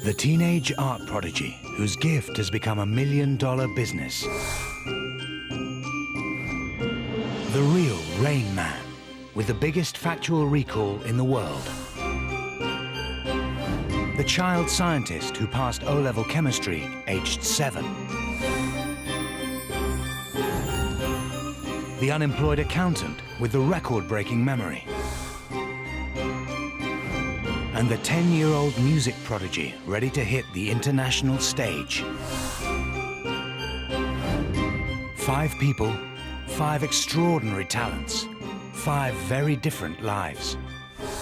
The teenage art prodigy whose gift has become a million-dollar business. The real Rain Man with the biggest factual recall in the world. The child scientist who passed O-level chemistry aged 7. The unemployed accountant with the record-breaking memory. And the 10-year-old music prodigy ready to hit the international stage. 5 people, 5 extraordinary talents, 5 very different lives.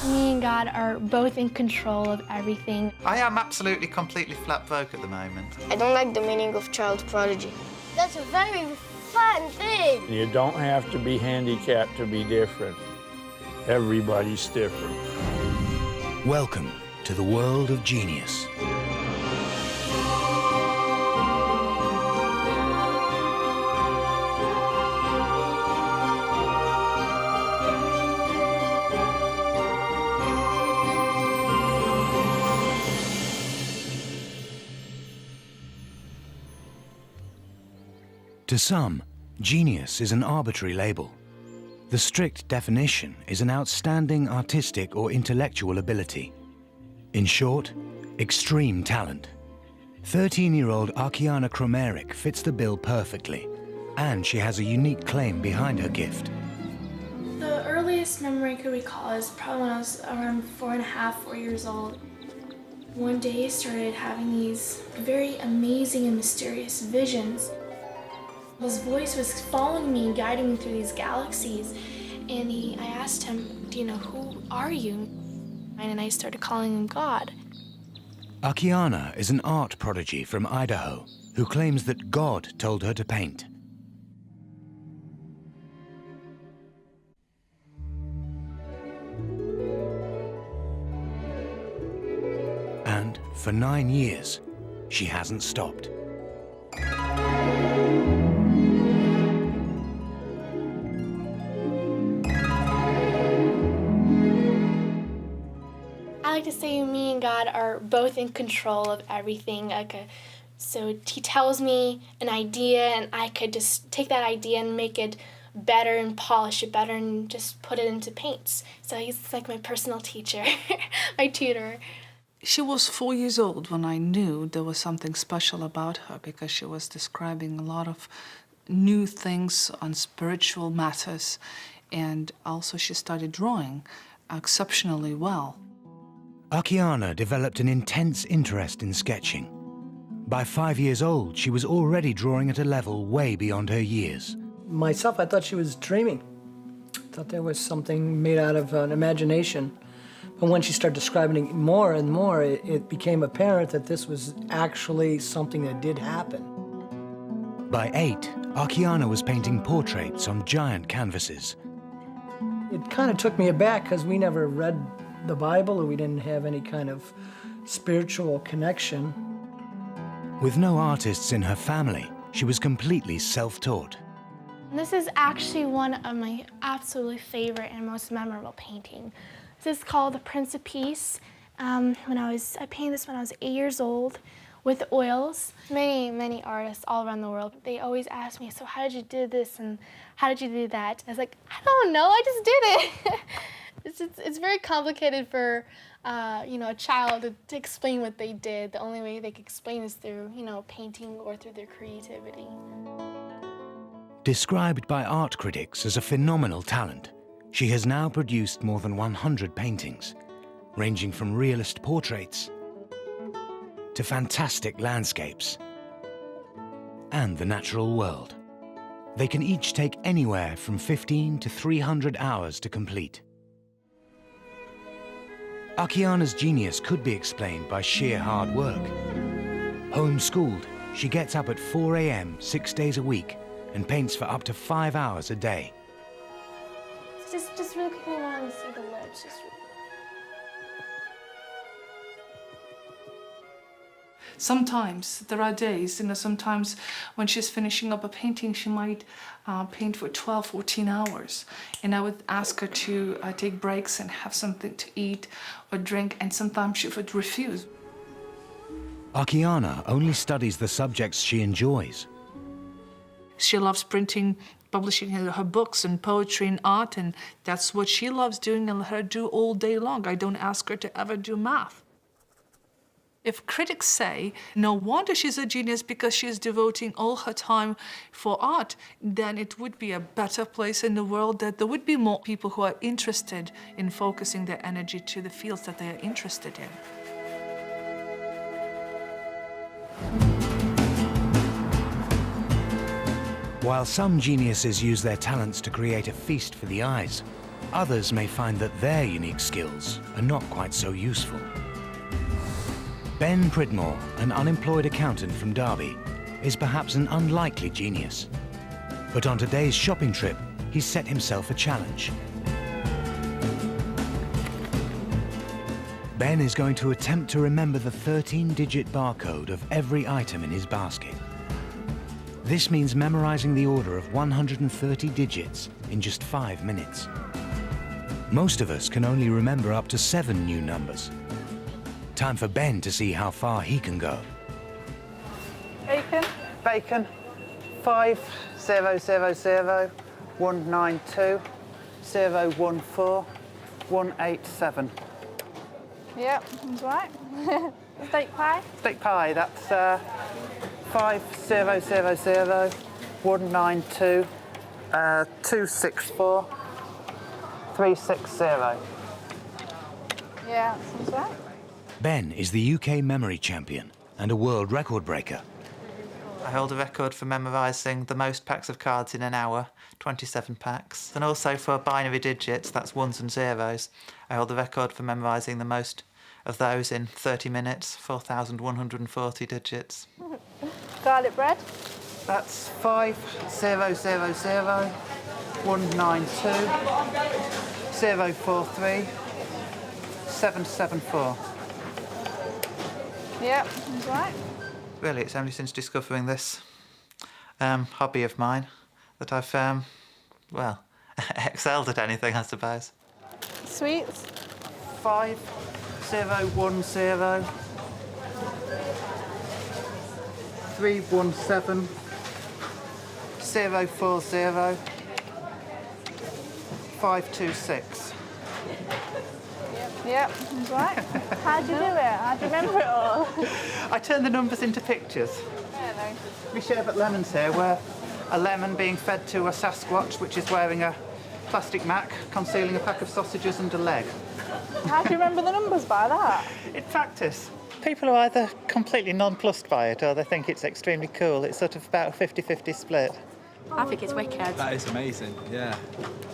Me and God are both in control of everything. I am absolutely, completely flat broke at the moment. I don't like the meaning of child prodigy. That's a very fun thing. You don't have to be handicapped to be different. Everybody's different. Welcome to the world of genius. To some, genius is an arbitrary label. The strict definition is an outstanding artistic or intellectual ability. In short, extreme talent. 13-year-old Akiana Kromeric fits the bill perfectly, and she has a unique claim behind her gift. The earliest memory I could recall is probably when I was around 4 years old. One day I started having these very amazing and mysterious visions. His voice was following me and guiding me through these galaxies. And I asked him, you know, who are you? And I started calling him God. Akiana is an art prodigy from Idaho who claims that God told her to paint. And for 9 years, she hasn't stopped. I like to say me and God are both in control of everything. So he tells me an idea and I could just take that idea and make it better and polish it better and just put it into paints. So he's like my personal teacher, my tutor. She was 4 years old when I knew there was something special about her because she was describing a lot of new things on spiritual matters, and also she started drawing exceptionally well. Akiana developed an intense interest in sketching. By 5 years old, she was already drawing at a level way beyond her years. Myself, I thought she was dreaming. I thought there was something made out of an imagination. But when she started describing it more and more, it became apparent that this was actually something that did happen. By 8, Akiana was painting portraits on giant canvases. It kind of took me aback because we never read the Bible, or we didn't have any kind of spiritual connection. With no artists in her family, she was completely self-taught. This is actually one of my absolutely favorite and most memorable paintings. This is called The Prince of Peace. I painted this when I was 8 years old with oils. Many artists all around the world, they always ask me, so how did you do this and how did you do that? I was like, I don't know, I just did it. It's very complicated for a child to explain what they did. The only way they can explain is through painting or through their creativity. Described by art critics as a phenomenal talent, she has now produced more than 100 paintings, ranging from realist portraits to fantastic landscapes and the natural world. They can each take anywhere from 15 to 300 hours to complete. Akiana's genius could be explained by sheer hard work. Homeschooled, she gets up at 4 a.m. 6 days a week and paints for up to 5 hours a day. Just really quickly, I want to see the lips. Sometimes there are days, sometimes when she's finishing up a painting, she might paint for 12, 14 hours. And I would ask her to take breaks and have something to eat or drink, and sometimes she would refuse. Akiana only studies the subjects she enjoys. She loves printing, publishing her books and poetry and art, and that's what she loves doing and let her do all day long. I don't ask her to ever do math. If critics say, no wonder she's a genius because she's devoting all her time for art, then it would be a better place in the world, that there would be more people who are interested in focusing their energy to the fields that they are interested in. While some geniuses use their talents to create a feast for the eyes, others may find that their unique skills are not quite so useful. Ben Pridmore, an unemployed accountant from Derby, is perhaps an unlikely genius. But on today's shopping trip, he's set himself a challenge. Ben is going to attempt to remember the 13-digit barcode of every item in his basket. This means memorizing the order of 130 digits in just 5 minutes. Most of us can only remember up to 7 new numbers. Time for Ben to see how far he can go. Bacon. Bacon, 5000 192 014 187. Yep, that's right. Steak pie. Steak pie, that's 5000 192 264 360. Yeah, sounds right. Ben is the UK memory champion and a world record breaker. I hold a record for memorising the most packs of cards in an hour, 27 packs. And also for binary digits, that's ones and zeros, I hold the record for memorising the most of those in 30 minutes, 4,140 digits. Garlic bread. That's 5000 192 043 774. Yep, that's right. Really, it's only since discovering this hobby of mine that I've, well, excelled at anything, I suppose. Sweets. 5010 317 040 526. Yep, that's right. How'd you do it? How'd you remember it all? I turn the numbers into pictures. Yeah, no. We sherbet lemons here, where a lemon being fed to a Sasquatch, which is wearing a plastic mac, concealing a pack of sausages and a leg. How'd you remember the numbers by that? In practice, people are either completely nonplussed by it or they think it's extremely cool. It's sort of about a 50-50 split. I think it's wicked. That is amazing, yeah.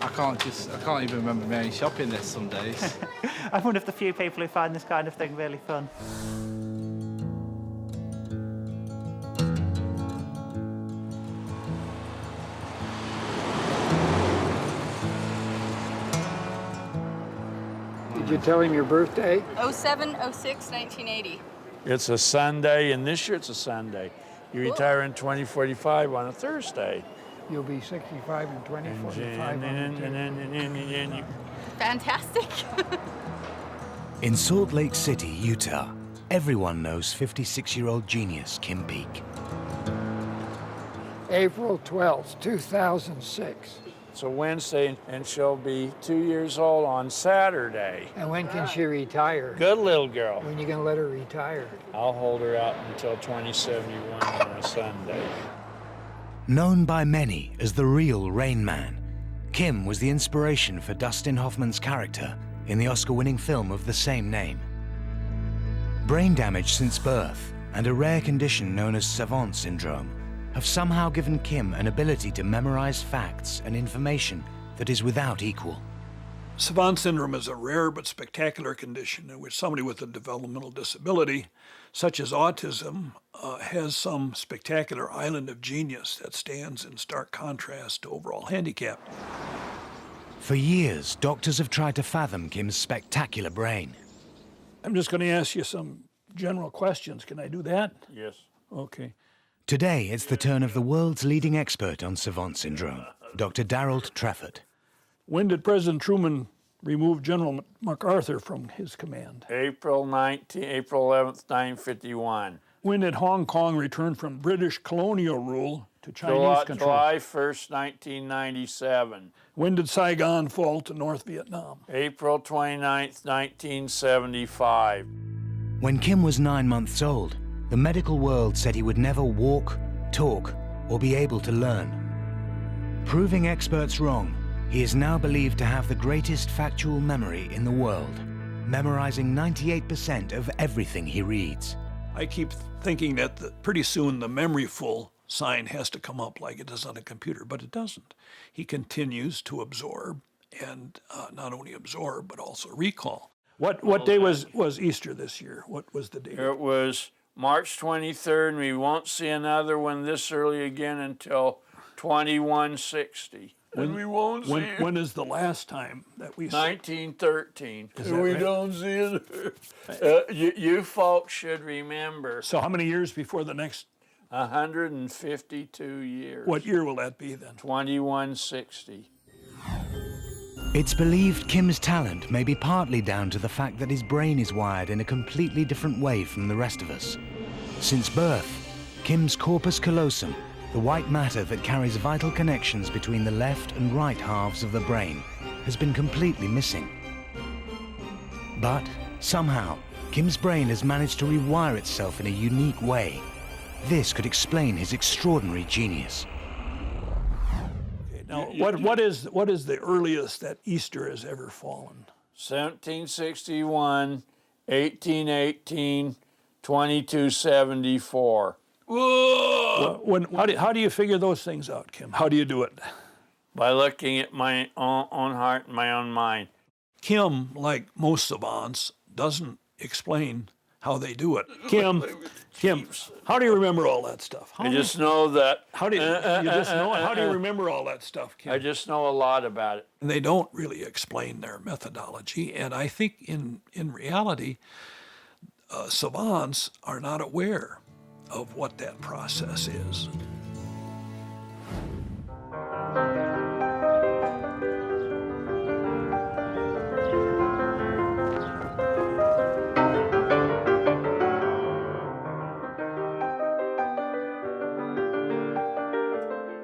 I can't even remember me shopping this some days. I'm one of the few people who find this kind of thing really fun. Did you tell him your birthday? 07/06/1980. It's a Sunday, and this year it's a Sunday. You retire in 2045 on a Thursday. You'll be 65 in 2045. Fantastic. In Salt Lake City, Utah, everyone knows 56-year-old genius Kim Peek. April 12th, 2006. It's a Wednesday, and she'll be 2 years old on Saturday. And when can she retire? Good little girl. When you gonna let her retire? I'll hold her out until 2071 on a Sunday. Known by many as the real Rain Man, Kim was the inspiration for Dustin Hoffman's character in the Oscar-winning film of the same name. Brain damage since birth and a rare condition known as savant syndrome have somehow given Kim an ability to memorize facts and information that is without equal. Savant syndrome is a rare but spectacular condition in which somebody with a developmental disability, such as autism, has some spectacular island of genius that stands in stark contrast to overall handicap. For years, doctors have tried to fathom Kim's spectacular brain. I'm just going to ask you some general questions. Can I do that? Yes. Okay. Today, it's the turn of the world's leading expert on savant syndrome, Dr. Darrell Treffert. When did President Truman remove General MacArthur from his command? April 11th, 1951. When did Hong Kong return from British colonial rule to Chinese control? July 1st, 1997. When did Saigon fall to North Vietnam? April 29th, 1975. When Kim was 9 months old, the medical world said he would never walk, talk, or be able to learn. Proving experts wrong, he is now believed to have the greatest factual memory in the world, memorizing 98% of everything he reads. I keep thinking that pretty soon the memory full sign has to come up like it does on a computer, but it doesn't. He continues to absorb, and not only absorb, but also recall. What day was Easter this year? What was the date? It was March 23rd, and we won't see another one this early again until 2160. And we won't see it. When is the last time that we 1913. Is that We right? don't see it. You folks should remember. So how many years before the next? 152 years. What year will that be then? 2160. It's believed Kim's talent may be partly down to the fact that his brain is wired in a completely different way from the rest of us. Since birth, Kim's corpus callosum, the white matter that carries vital connections between the left and right halves of the brain, has been completely missing. But somehow, Kim's brain has managed to rewire itself in a unique way. This could explain his extraordinary genius. Now, what is the earliest that Easter has ever fallen? 1761, 1818, 2274. Whoa! How do you figure those things out, Kim? How do you do it? By looking at my own heart and my own mind. Kim, like most savants, doesn't explain how they do it. Kim, how do you remember all that stuff? I just know that. How do you just know it? How do you remember all that stuff, Kim? I just know a lot about it. And they don't really explain their methodology, and I think in reality, savants are not aware of what that process is.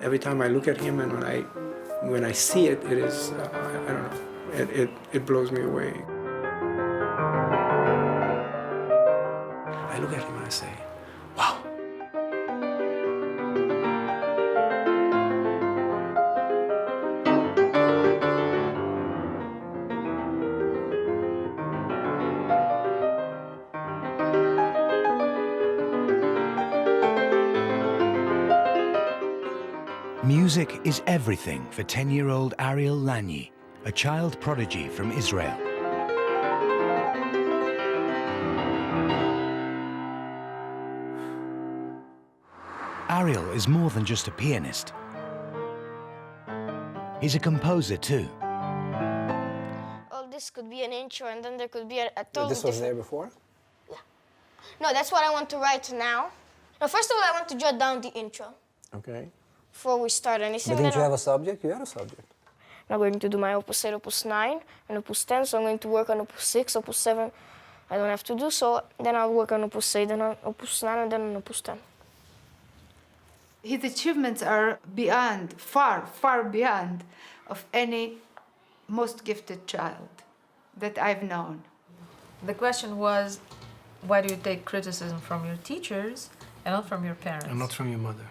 Every time I look at him and when I see it, it is, I don't know, it blows me away. I look at him and I say, wow. Music is everything for 10-year-old Ariel Lanyi, a child prodigy from Israel. Ariel is more than just a pianist. He's a composer too. Oh, this could be an intro, and then there could be a totally This was different... there before? Yeah. No, that's what I want to write now. No, first of all, I want to jot down the intro Okay. before we start anything. But didn't you have a subject? You had a subject. I'm going to do my Opus 8, Opus 9, and Opus 10, so I'm going to work on Opus 6, Opus 7. I don't have to do so. Then I'll work on Opus 8, then on Opus 9, and then on Opus 10. His achievements are beyond, far, far beyond of any most gifted child that I've known. The question was, why do you take criticism from your teachers and not from your parents? And not from your mother.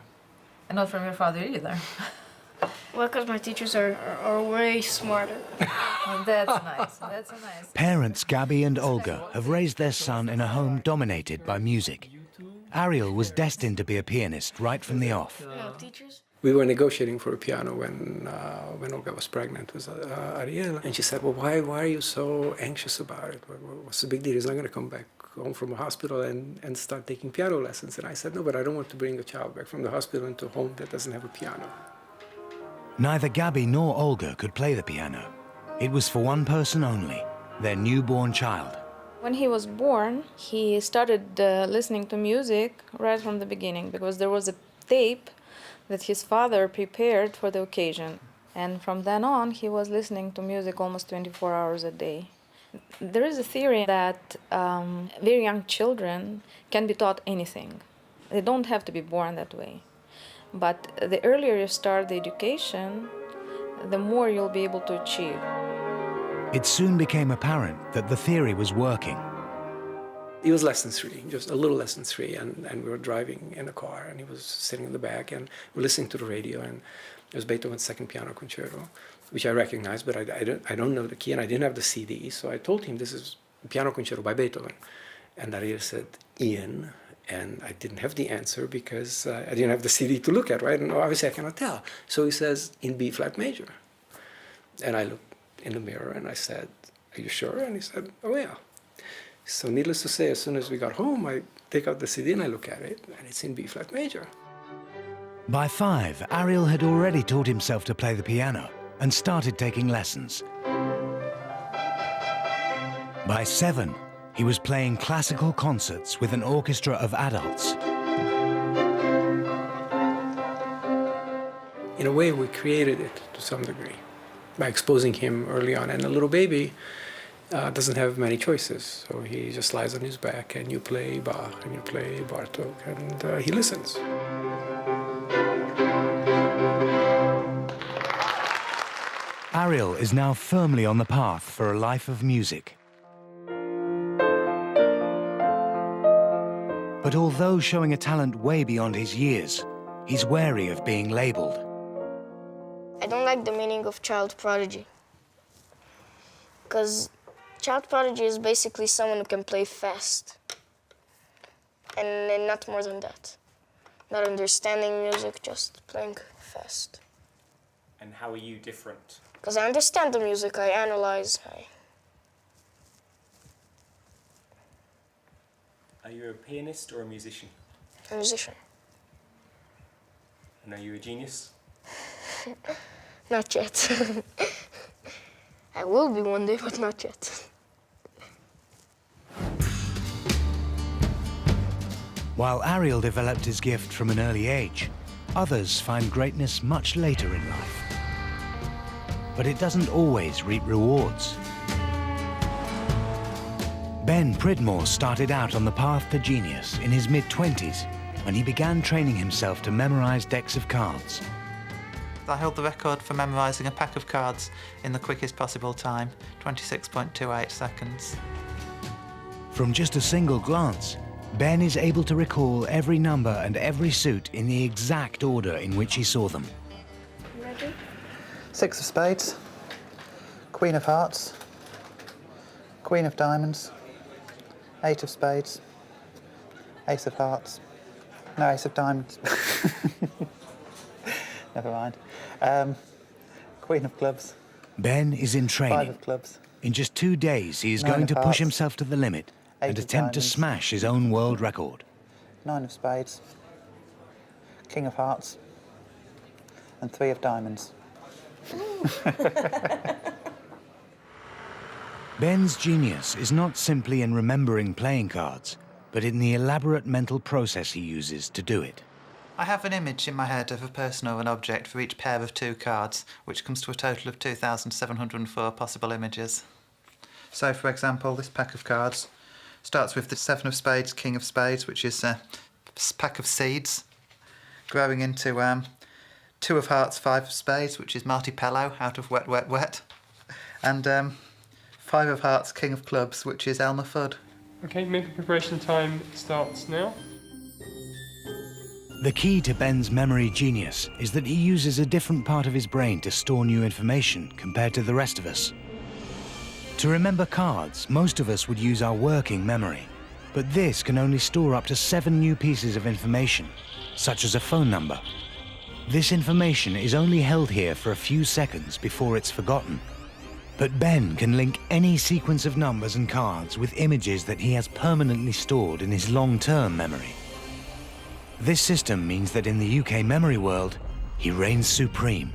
And not from your father either. Well, because my teachers are way smarter. Well, that's nice. That's a nice. Parents Gabby and Olga have raised their son in a home dominated by music. Ariel was destined to be a pianist right from the off. No, teachers? We were negotiating for a piano when Olga was pregnant with Ariel, and she said, "Well, why are you so anxious about it? What's the big deal? He's not going to come back home from a hospital and start taking piano lessons." And I said, "No, but I don't want to bring a child back from the hospital into a home that doesn't have a piano." Neither Gabby nor Olga could play the piano. It was for one person only, their newborn child. When he was born, he started listening to music right from the beginning because there was a tape that his father prepared for the occasion. And from then on, he was listening to music almost 24 hours a day. There is a theory that very young children can be taught anything. They don't have to be born that way. But the earlier you start the education, the more you'll be able to achieve. It soon became apparent that the theory was working. It was less than 3, just a little less than 3, and we were driving in a car, and he was sitting in the back, and we were listening to the radio, and it was Beethoven's Second Piano Concerto, which I recognized, but I don't know the key, and I didn't have the CD, so I told him, this is Piano Concerto by Beethoven. And Ariel said, Ian, and I didn't have the answer because I didn't have the CD to look at, right? And obviously I cannot tell. So he says, in B flat major. And I looked in the mirror, and I said, are you sure? And he said, oh yeah. So needless to say, as soon as we got home, I take out the CD and I look at it, and it's in B flat major. By 5, Ariel had already taught himself to play the piano and started taking lessons. By 7, he was playing classical concerts with an orchestra of adults. In a way, we created it to some degree by exposing him early on. And a little baby doesn't have many choices. So he just lies on his back, and you play Bach, and you play Bartók, and he listens. Ariel is now firmly on the path for a life of music. But although showing a talent way beyond his years, he's wary of being labeled. I don't like the meaning of child prodigy. Because child prodigy is basically someone who can play fast. And not more than that. Not understanding music, just playing fast. And how are you different? Because I understand the music, I analyze. Are you a pianist or a musician? A musician. And are you a genius? Not yet. I will be one day, but not yet. While Ariel developed his gift from an early age, others find greatness much later in life. But it doesn't always reap rewards. Ben Pridmore started out on the path to genius in his mid-20s when he began training himself to memorize decks of cards. I held the record for memorising a pack of cards in the quickest possible time, 26.28 seconds. From just a single glance, Ben is able to recall every number and every suit in the exact order in which he saw them. Ready? 6 of spades, Queen of hearts, Queen of diamonds, 8 of spades, Ace of hearts, no, Ace of diamonds. Never mind. Queen of clubs. Ben is in training. 5 of clubs. In just 2 days, he is 9 going of to push hearts. himself to the limit 8 and of attempt to diamonds. smash his own world record. 9 of spades, King of hearts, and 3 of diamonds. Ben's genius is not simply in remembering playing cards, but in the elaborate mental process he uses to do it. I have an image in my head of a person or an object for each pair of 2 cards, which comes to a total of 2,704 possible images. So, for example, this pack of cards starts with the 7 of spades, King of spades, which is a pack of seeds, growing into 2 of hearts, 5 of spades, which is Marty Pello out of Wet, Wet, Wet, and 5 of hearts, King of clubs, which is Elmer Fudd. Okay, maybe preparation time starts now. The key to Ben's memory genius is that he uses a different part of his brain to store new information compared to the rest of us. To remember cards, most of us would use our working memory, but this can only store up to 7 new pieces of information, such as a phone number. This information is only held here for a few seconds before it's forgotten. But Ben can link any sequence of numbers and cards with images that he has permanently stored in his long-term memory. This system means that in the UK memory world, he reigns supreme.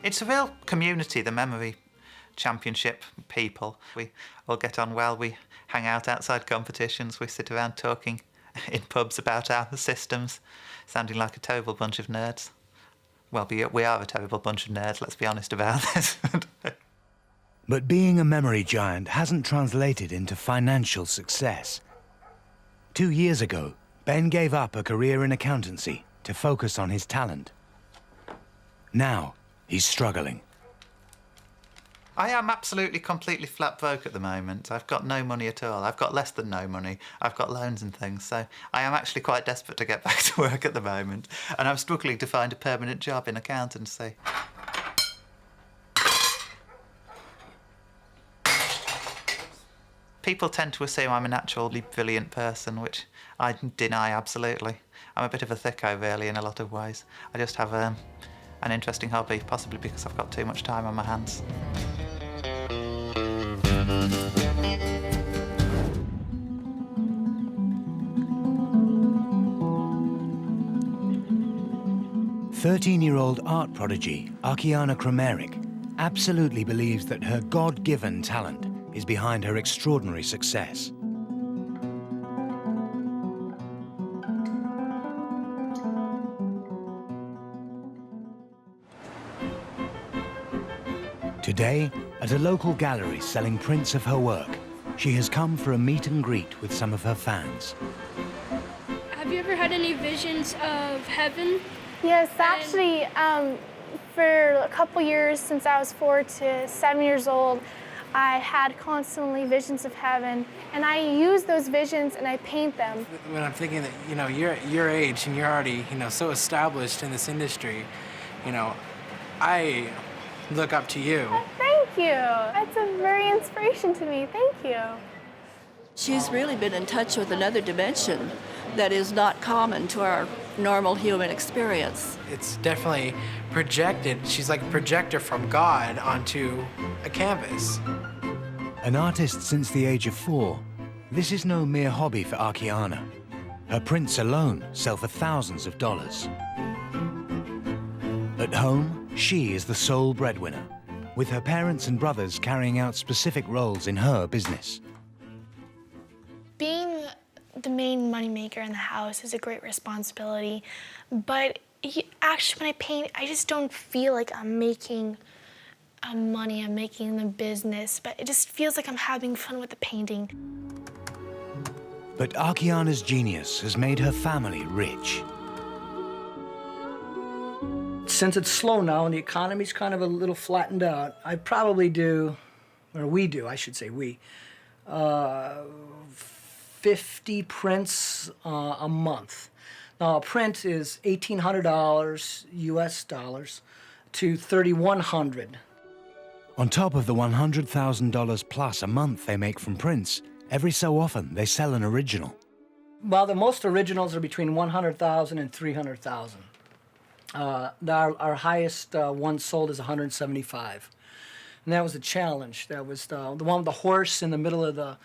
It's a real community, the memory championship people. We all get on well, we hang out outside competitions, we sit around talking in pubs about our systems, sounding like a terrible bunch of nerds. Well, we are a terrible bunch of nerds, let's be honest about this. But being a memory giant hasn't translated into financial success. 2 years ago, Ben gave up a career in accountancy to focus on his talent. Now, he's struggling. I am absolutely completely flat broke at the moment. I've got no money at all. I've got less than no money. I've got loans and things, so I am actually quite desperate to get back to work at the moment, and I'm struggling to find a permanent job in accountancy. People tend to assume I'm a naturally brilliant person, which I deny absolutely. I'm a bit of a thicko, really, in a lot of ways. I just have an interesting hobby, possibly because I've got too much time on my hands. "13-year-old art prodigy Akiana Krameric absolutely believes that her God-given talent is behind her extraordinary success. Today, at a local gallery selling prints of her work, she has come for a meet and greet with some of her fans. Have you ever had any visions of heaven? Yes, actually, for a couple years, since I was 4 to 7 years old, I had constantly visions of heaven, and I use those visions and I paint them. When I'm thinking that, you're at your age and you're already, so established in this industry, I look up to you. Oh, thank you. That's a very inspiration to me. Thank you. She's really been in touch with another dimension that is not common to our normal human experience. It's definitely projected. She's like a projector from God onto a canvas. An artist since the age of 4, this is no mere hobby for Akiana. Her prints alone sell for thousands of dollars. At home, she is the sole breadwinner, with her parents and brothers carrying out specific roles in her business. Being the main moneymaker in the house is a great responsibility, but actually when I paint, I just don't feel like I'm making money, I'm making the business, but it just feels like I'm having fun with the painting. But Akiana's genius has made her family rich. Since it's slow now and the economy's kind of a little flattened out, I probably do, or we do, I should say we, 50 prints a month. Now, a print is $1,800 US dollars to $3,100. On top of the $100,000 plus a month they make from prints, every so often they sell an original. Well, the most originals are between 100,000 and 300,000. Our highest one sold is 175. And that was the challenge. That was the one with the horse in the middle of the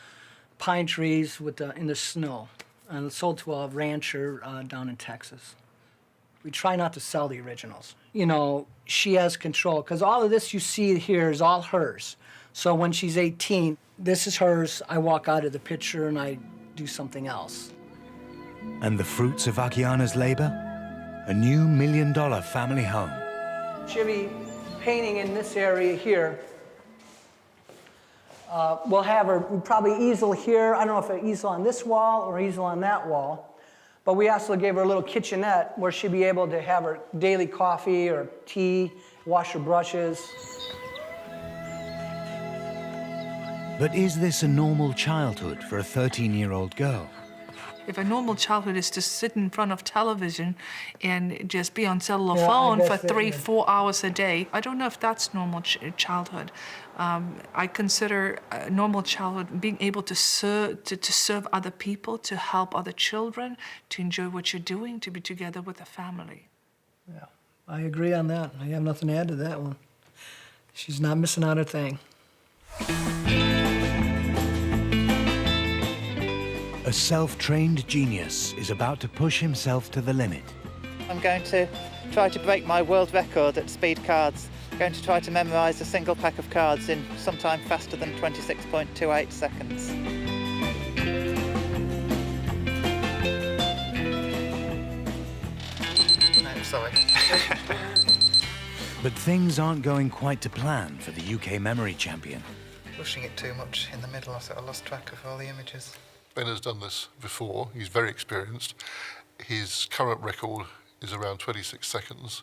pine trees with in the snow. And it sold to a rancher down in Texas. We try not to sell the originals. She has control, because all of this you see here is all hers. So when she's 18, this is hers. I walk out of the picture and I do something else. And the fruits of Akiana's labor? A new $1 million family home. She'll be painting in this area here. We'll have her probably easel here. I don't know if an easel on this wall or easel on that wall. But we also gave her a little kitchenette where she'd be able to have her daily coffee or tea, wash her brushes. But is this a normal childhood for a 13-year-old girl? If a normal childhood is to sit in front of television and just be on cellular phone for 3-4 hours a day, I don't know if that's normal childhood. I consider normal childhood being able to serve other people, to help other children, to enjoy what you're doing, to be together with a family. Yeah, I agree on that. I have nothing to add to that one. She's not missing out a thing. A self-trained genius is about to push himself to the limit. I'm going to try to break my world record at speed cards. I'm going to try to memorise a single pack of cards in sometime faster than 26.28 seconds. No, sorry. But things aren't going quite to plan for the UK memory champion. Pushing it too much in the middle, I lost track of all the images. Ben has done this before, he's very experienced. His current record is around 26 seconds,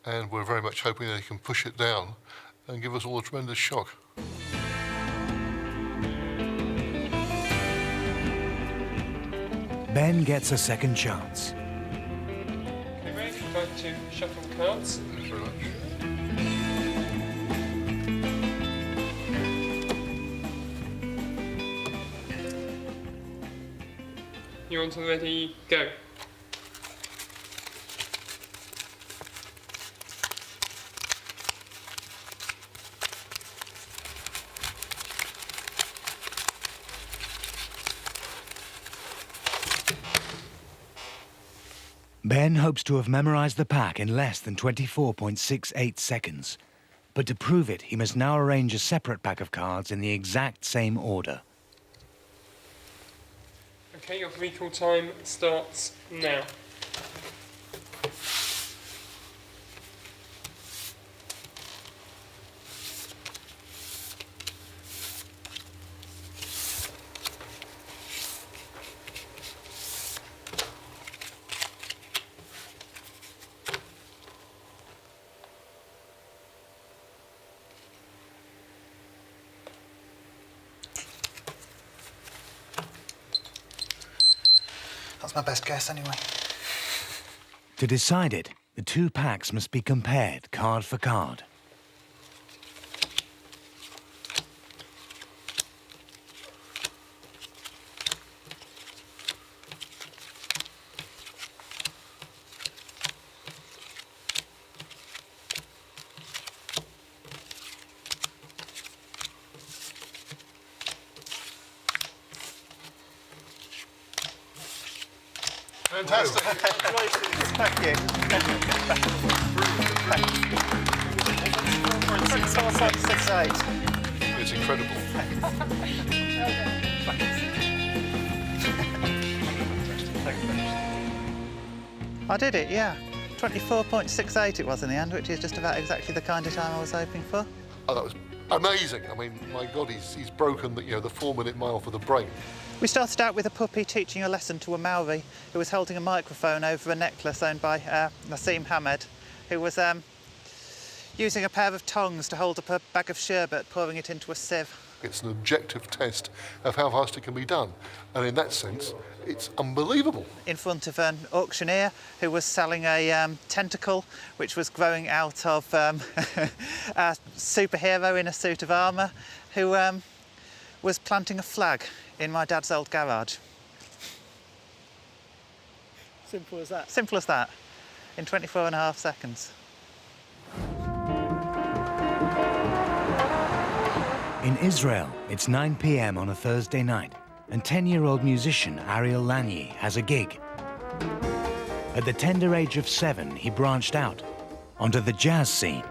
and we're very much hoping that he can push it down and give us all a tremendous shock. Ben gets a second chance. Okay, Ray, would you like to shuffle the cards? Thank you very much. You want to ready, go. Ben hopes to have memorized the pack in less than 24.68 seconds. But to prove it, he must now arrange a separate pack of cards in the exact same order. Okay, your recall time starts now. That's my best guess anyway. To decide it, the two packs must be compared card for card. Fantastic. Thank you. 24.68. It's incredible. I did it, yeah. 24.68 it was in the end, which is just about exactly the kind of time I was hoping for. Oh, that was amazing. I mean, my God, he's broken the 4-minute mile for the brain. We started out with a puppy teaching a lesson to a Maori who was holding a microphone over a necklace owned by Nassim Hamed, who was using a pair of tongs to hold up a bag of sherbet, pouring it into a sieve. It's an objective test of how fast it can be done. And in that sense, it's unbelievable. In front of an auctioneer who was selling a tentacle which was growing out of a superhero in a suit of armour who was planting a flag in my dad's old garage. Simple as that. Simple as that, in 24.5 seconds. In Israel, it's 9 p.m. on a Thursday night, and 10-year-old musician Ariel Lany has a gig. At the tender age of 7, he branched out onto the jazz scene.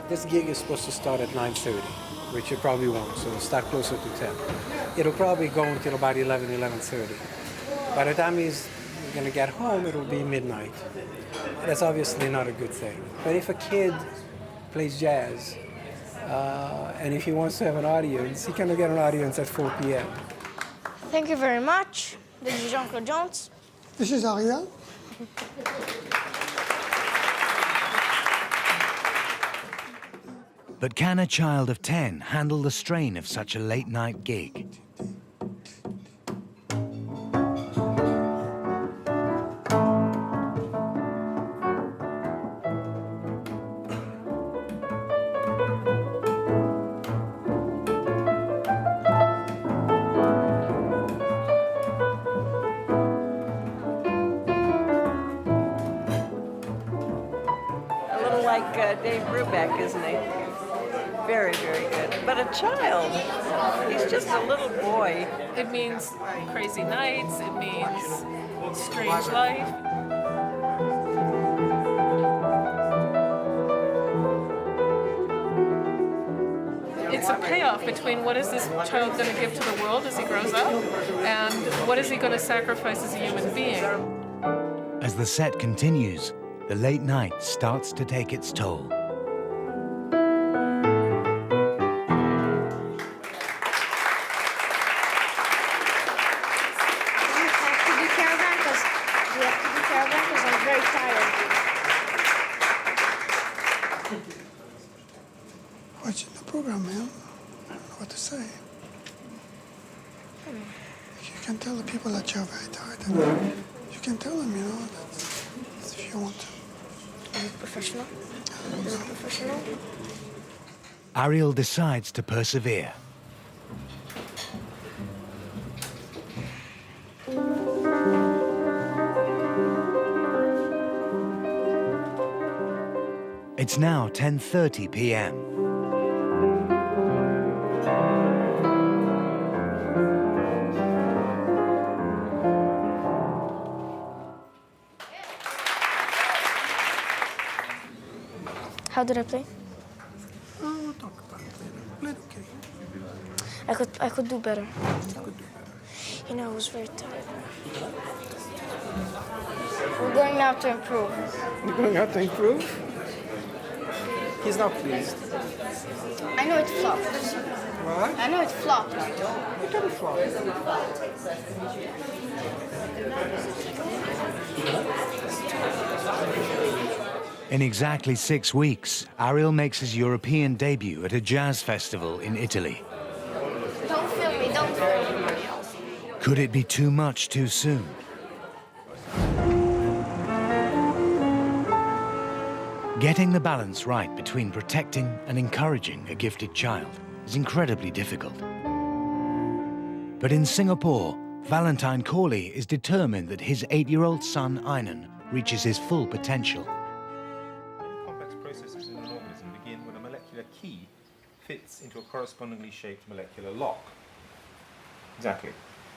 This gig is supposed to start at 9:30, which it probably won't, so it'll start closer to 10. It'll probably go until about 11, 11:30. By the time he's going to get home, it'll be midnight. That's obviously not a good thing. But if a kid plays jazz, and if he wants to have an audience, he can get an audience at 4 p.m. Thank you very much. This is Jean-Claude Jones. This is Ariel. But can a child of 10 handle the strain of such a late-night gig? A little like Dave Brubeck, isn't he? Very, very good. But a child, he's just a little boy. It means crazy nights, it means strange life. It's it's a payoff between what is this child going to give to the world as he grows up, and what is he going to sacrifice as a human being. As the set continues, the late night starts to take its toll. Watching the program, man. I don't know what to say. You can tell the people that you're very tired. And you can tell them, you know, that if you want to. Is it professional? Is it professional? Ariel decides to persevere. It's now 10:30 p.m. How did I play? Oh, we'll talk about it later. Played okay. I could do better. You know, I was very tired. We're going now to improve. You're going out to improve? He's not pleased. I know it flopped. What? I know it flopped. It didn't flop. In exactly 6 weeks, Ariel makes his European debut at a jazz festival in Italy. Don't film me, don't film me. Could it be too much too soon? Getting the balance right between protecting and encouraging a gifted child is incredibly difficult. But in Singapore, Valentine Corley is determined that his 8-year-old son, Einan, reaches his full potential. Complex processes in an organism begin when a molecular key fits into a correspondingly shaped molecular lock. Exactly.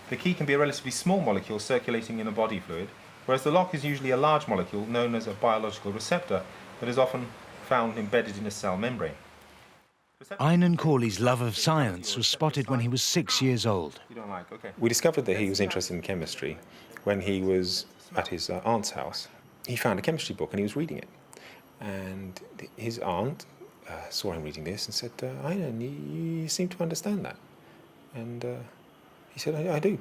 The key can be a relatively small molecule circulating in a body fluid, whereas the lock is usually a large molecule known as a biological receptor that is often found embedded in a cell membrane. Einan Corley's love of science was spotted when he was 6 years old. We discovered that he was interested in chemistry when he was at his aunt's house. He found a chemistry book and he was reading it. And his aunt saw him reading this and said, Einan, you seem to understand that. And he said, I do.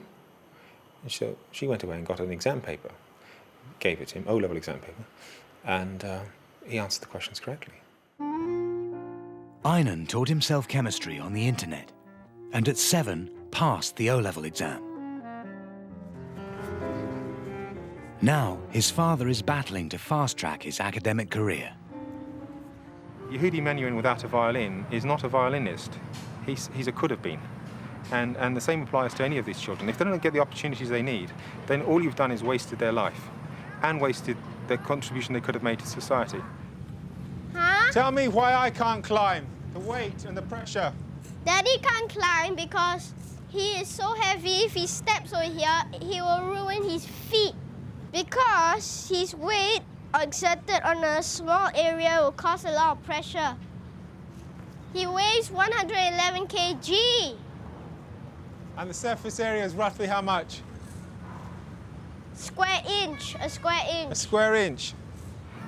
And so she went away and got an exam paper, gave it to him, O-level exam paper, and he answered the questions correctly. Einan taught himself chemistry on the internet, and at 7 passed the O-level exam. Now, his father is battling to fast-track his academic career. Yehudi Menuhin without a violin is not a violinist. He's a could have been. And the same applies to any of these children. If they don't get the opportunities they need, then all you've done is wasted their life and wasted the contribution they could have made to society. Huh? Tell me why I can't climb. The weight and the pressure. Daddy can't climb because he is so heavy. If he steps over here, he will ruin his feet. Because his weight exerted on a small area will cause a lot of pressure. He weighs 111 kg. And the surface area is roughly how much? Square inch, a square inch. A square inch.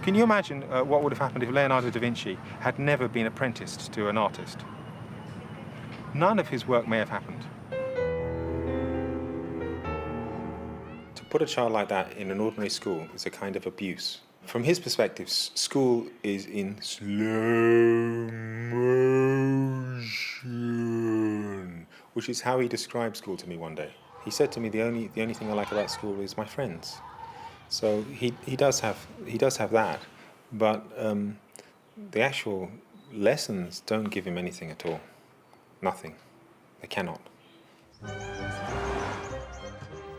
Can you imagine what would have happened if Leonardo da Vinci had never been apprenticed to an artist? None of his work may have happened. To put a child like that in an ordinary school is a kind of abuse. From his perspective, school is in slow motion, which is how he described school to me one day. He said to me, the only thing I like about school is my friends. So he does have that, but the actual lessons don't give him anything at all. Nothing. They cannot.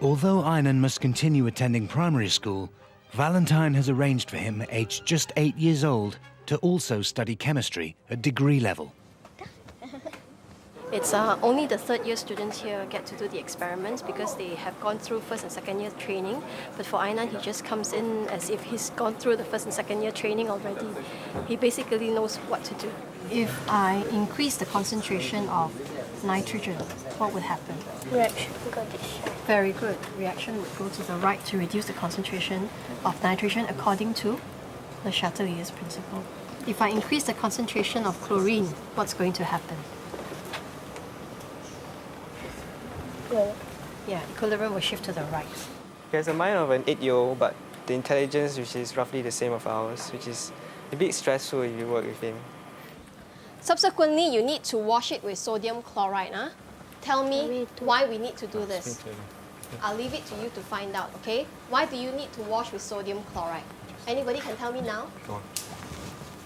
Although Einan must continue attending primary school, Valentine has arranged for him, aged just 8 years old, to also study chemistry at degree level. It's only the third-year students here get to do the experiments because they have gone through first and second-year training. But for Ainan, he just comes in as if he's gone through the first and second-year training already. He basically knows what to do. If I increase the concentration of nitrogen, what would happen? Reaction got this. Very good. Reaction would go to the right to reduce the concentration of nitrogen according to the Chatelier principle. If I increase the concentration of chlorine, what's going to happen? Yeah, equilibrium will shift to the right. He has a mind of an 8-year-old, but the intelligence, which is roughly the same of ours, which is a bit stressful if you work with him. Subsequently, you need to wash it with sodium chloride. Huh? Tell me why we need to do this. I'll leave it to you to find out, okay? Why do you need to wash with sodium chloride? Anybody can tell me now? Go on.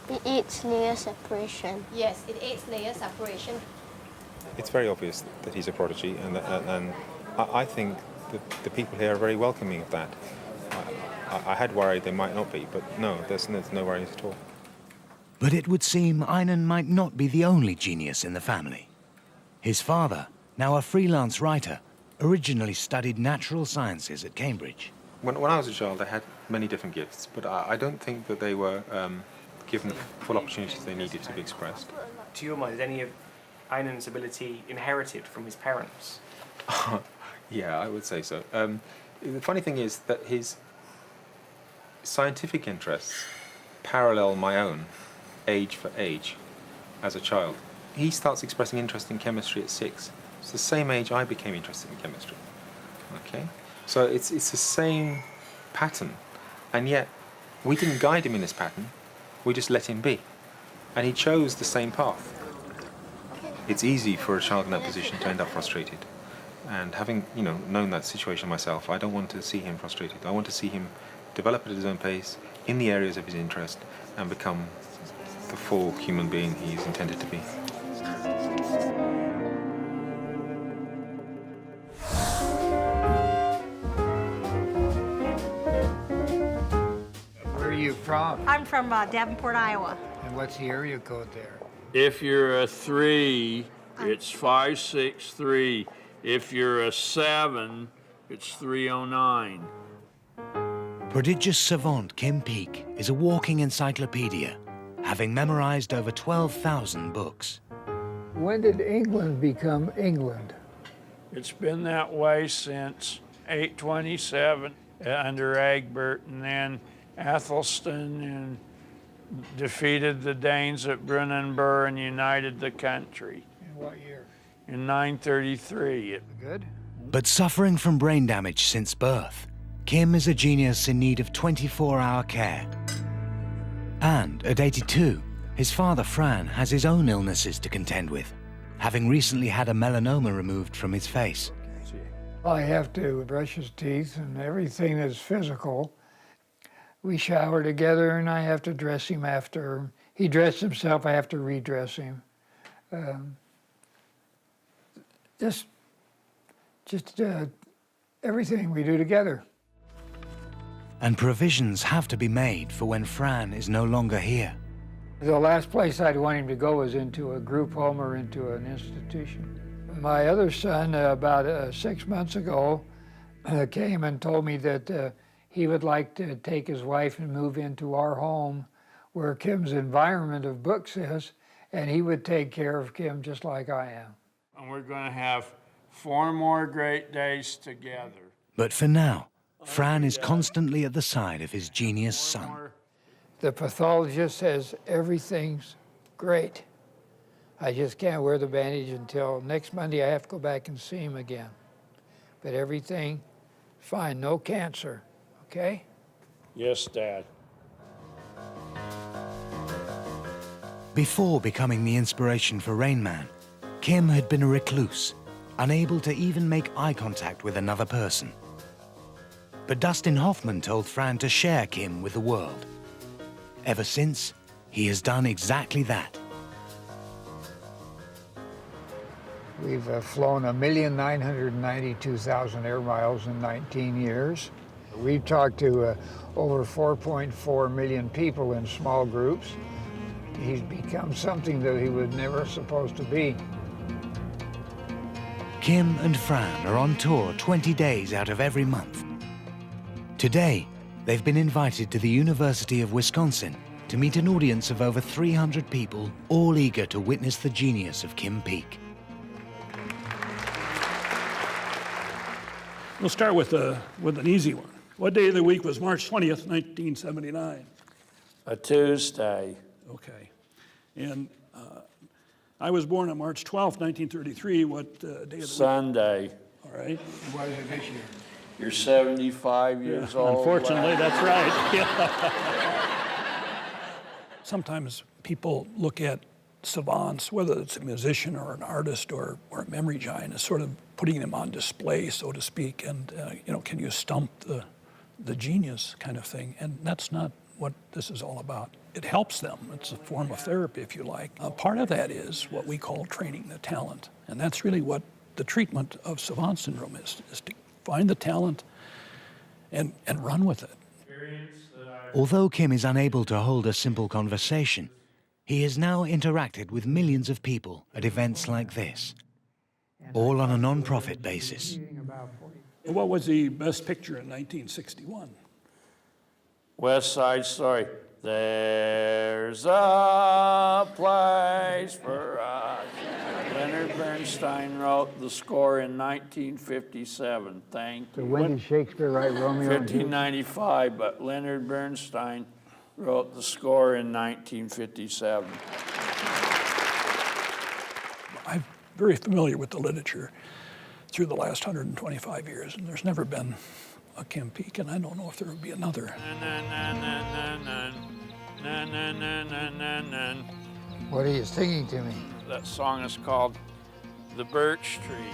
It aids layer separation. Yes, it aids layer separation. It's very obvious that he's a prodigy, and I think that the people here are very welcoming of that. I had worried they might not be, but no, there's no worries at all. But it would seem Ainan might not be the only genius in the family. His father, now a freelance writer, originally studied natural sciences at Cambridge. When I was a child, I had many different gifts, but I don't think that they were given the full opportunities they needed to be expressed. To your mind, is any of Ainan's ability inherited from his parents? Yeah, I would say so. The funny thing is that his scientific interests parallel my own, age for age, as a child. He starts expressing interest in chemistry at 6. It's the same age I became interested in chemistry. Okay? So it's the same pattern, and yet we didn't guide him in this pattern, we just let him be. And he chose the same path. It's easy for a child in that position to end up frustrated. And having, known that situation myself, I don't want to see him frustrated. I want to see him develop at his own pace, in the areas of his interest, and become the full human being he is intended to be. Where are you from? I'm from Davenport, Iowa. And what's the area code there? If you're a 3, it's 563. If you're a 7, it's 309. Prodigious savant Kim Peek is a walking encyclopedia, having memorized over 12,000 books. When did England become England? It's been that way since 827 under Egbert, and then Athelstan defeated the Danes at Brunanburh and united the country. In what year? In 933. Good. But suffering from brain damage since birth, Kim is a genius in need of 24-hour care. And at 82, his father Fran has his own illnesses to contend with, having recently had a melanoma removed from his face. I have to brush his teeth and everything that's physical. We shower together and I have to dress him after. He dressed himself, I have to redress him. Just everything we do together. And provisions have to be made for when Fran is no longer here. The last place I'd want him to go is into a group home or into an institution. My other son, about 6 months ago, came and told me that he would like to take his wife and move into our home where Kim's environment of books is, and he would take care of Kim just like I am. And we're going to have 4 more great days together. But for now, Fran is constantly at the side of his genius son. The pathologist says everything's great. I just can't wear the bandage until next Monday. I have to go back and see him again. But everything fine, no cancer, okay? Yes, Dad. Before becoming the inspiration for Rain Man, Kim had been a recluse, unable to even make eye contact with another person. But Dustin Hoffman told Fran to share Kim with the world. Ever since, he has done exactly that. We've flown 1,992,000 air miles in 19 years. We've talked to over 4.4 million people in small groups. He's become something that he was never supposed to be. Kim and Fran are on tour 20 days out of every month. Today, they've been invited to the University of Wisconsin to meet an audience of over 300 people, all eager to witness the genius of Kim Peek. We'll start with an easy one. What day of the week was March 20th, 1979? A Tuesday. Okay. And I was born on March 12th, 1933. What day of the week? Sunday. All right. What is it this year? You're 75 years old. Unfortunately, that's right. Yeah. Sometimes people look at savants, whether it's a musician or an artist or a memory giant, as sort of putting them on display, so to speak, and can you stump the genius kind of thing? And that's not what this is all about. It helps them. It's a form of therapy, if you like. Part of that is what we call training the talent, and that's really what the treatment of savant syndrome is to find the talent and run with it. Although Kim is unable to hold a simple conversation, he has now interacted with millions of people at events like this, all on a non-profit basis. What was the best picture in 1961? West Side Story. There's a place for us. Leonard Bernstein wrote the score in 1957. Thank you. So when did Shakespeare write Romeo and Juliet? 1595, but Leonard Bernstein wrote the score in 1957. I'm very familiar with the literature through the last 125 years, and there's never been a Kim Peek, and I don't know if there will be another. What are you singing to me? That song is called The Birch Tree.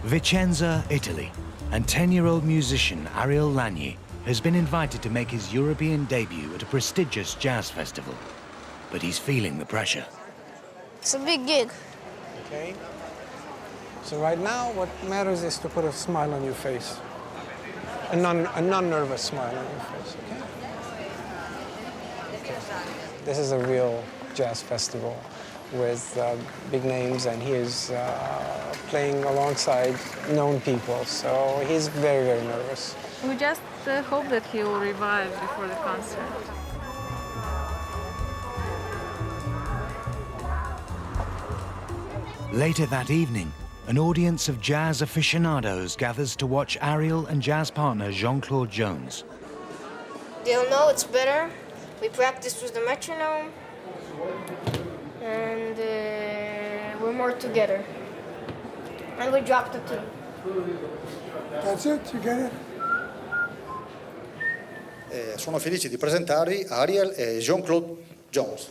Vicenza, Italy, and 10-year-old musician Ariel Lagny has been invited to make his European debut at a prestigious jazz festival. But he's feeling the pressure. It's a big gig. Okay. So right now, what matters is to put a smile on your face. A non-nervous smile on your face, okay? This is a real jazz festival with big names, and he is playing alongside known people, so he's very, very nervous. We just hope that he will revive before the concert. Later that evening, an audience of jazz aficionados gathers to watch Ariel and jazz partner Jean-Claude Jones. They'll know it's better. We practice with the metronome, and we're more together. And we drop the two. That's it, you get it? Sono felice di presentarvi Ariel e Jean-Claude Jones.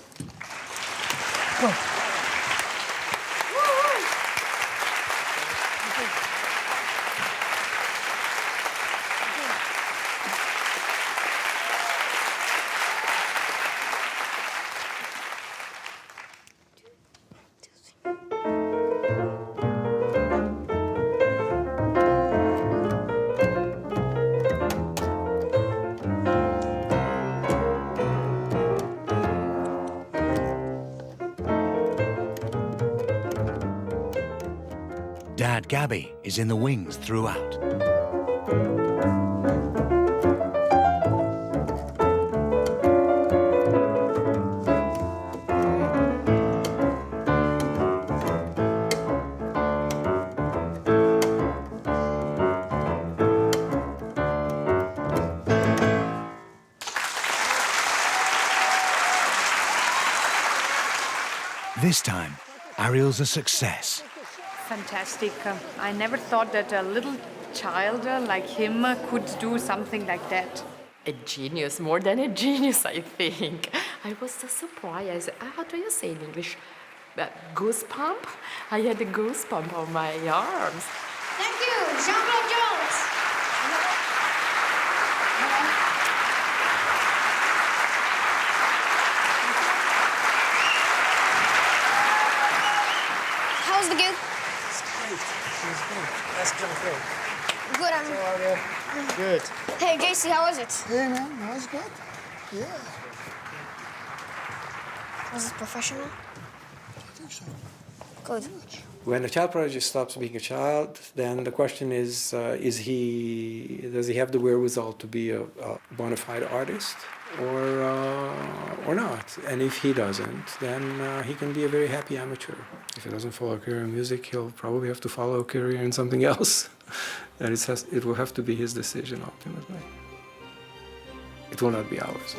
Dad Gabby is in the wings throughout. This time, Ariel's a success. Fantastic. I never thought that a little child like him could do something like that. A genius, more than a genius, I think. I was so surprised. How do you say in English? Goosebump? I had a goosebump on my arms. Thank you, Jean-Claude Jones. How's the gig? That's great. Good, Good. Hey, JC, how was it? Hey, man, that was good. Yeah. Was it professional? I think so. Good. When a child prodigy stops being a child, then the question is does he have the wherewithal to be a bona fide artist or not? And if he doesn't, then he can be a very happy amateur. If he doesn't follow a career in music, he'll probably have to follow a career in something else. And it will have to be his decision ultimately. It will not be ours.